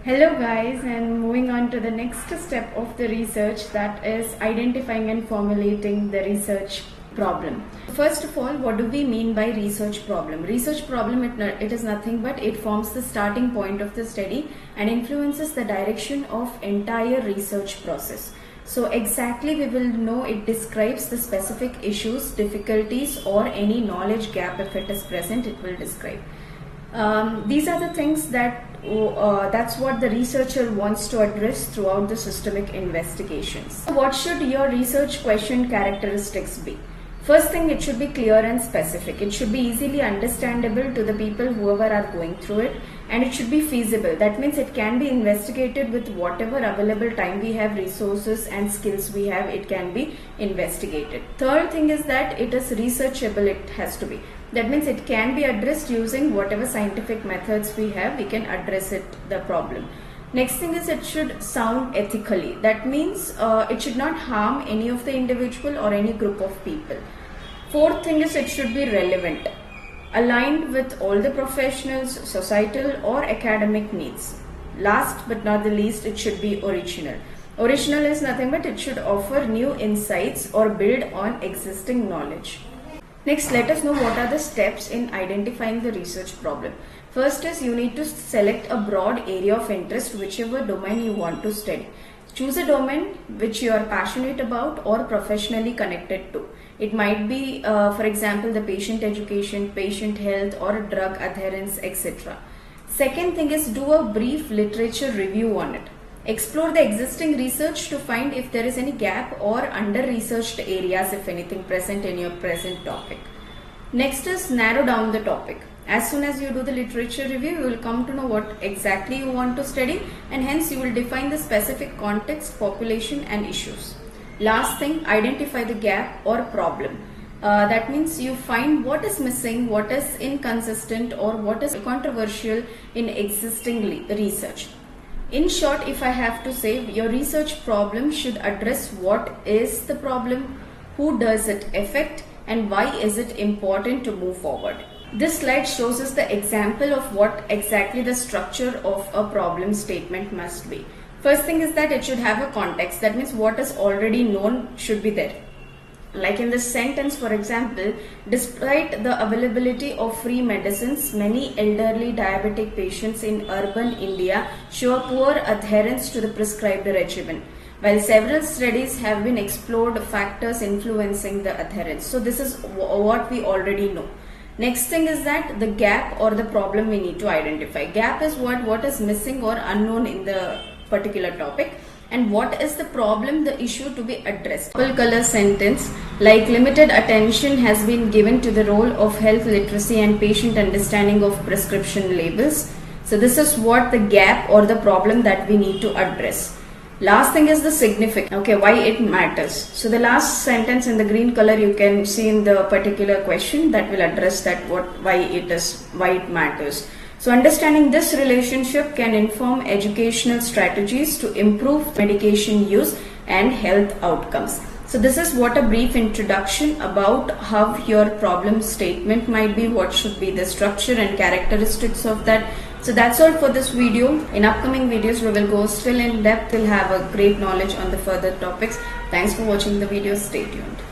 Hello guys, and moving on to the next step of the research, that is identifying and formulating the research problem. First of all, what do we mean by research problem? Research problem, it is nothing but it forms the starting point of the study and influences the direction of entire research process. So exactly we will know it describes the specific issues, difficulties or any knowledge gap if it is present, it will describe. These are the things that's what the researcher wants to address throughout the systemic investigations. What should your research question characteristics be? First thing, it should be clear and specific. It should be easily understandable to the people whoever are going through it, and it should be feasible. That means it can be investigated with whatever available time we have, resources and skills we have, it can be investigated. Third thing is that it is researchable, it has to be. That means it can be addressed using whatever scientific methods we have, we can address the problem. Next thing is it should sound ethically. That means it should not harm any of the individual or any group of people. Fourth thing is it should be relevant, aligned with all the professionals, societal or academic needs. Last but not the least, it should be original. Original is nothing but it should offer new insights or build on existing knowledge. Next, let us know what are the steps in identifying the research problem. First is you need to select a broad area of interest, whichever domain you want to study. Choose a domain which you are passionate about or professionally connected to. It might be, for example, the patient education, patient health or drug adherence, etc. Second thing is do a brief literature review on it. Explore the existing research to find if there is any gap or under-researched areas, if anything, present in your present topic. Next is narrow down the topic. As soon as you do the literature review, you will come to know what exactly you want to study, and hence you will define the specific context, population and issues. Last thing, identify the gap or problem. That means you find what is missing, what is inconsistent or what is controversial in existing research. In short, if I have to say, your research problem should address what is the problem, who does it affect, and why is it important to move forward. This slide shows us the example of what exactly the structure of a problem statement must be. First thing is that it should have a context. That means what is already known should be there. Like in this sentence, for example, despite the availability of free medicines, many elderly diabetic patients in urban India show poor adherence to the prescribed regimen. While several studies have been explored factors influencing the adherence. So this is what we already know. Next thing is that the gap or the problem we need to identify. Gap is what is missing or unknown in the particular topic. And what is the problem, the issue to be addressed. Purple color sentence, like limited attention has been given to the role of health literacy and patient understanding of prescription labels. So this is what the gap or the problem that we need to address. Last thing is the significance. Okay, why it matters. So the last sentence in the green color you can see in the particular question that will address that why it matters. So understanding this relationship can inform educational strategies to improve medication use and health outcomes. So this is what a brief introduction about how your problem statement might be, what should be the structure and characteristics of that. So that's all for this video. In upcoming videos, we will go still in depth. We'll have a great knowledge on the further topics. Thanks for watching the video. Stay tuned.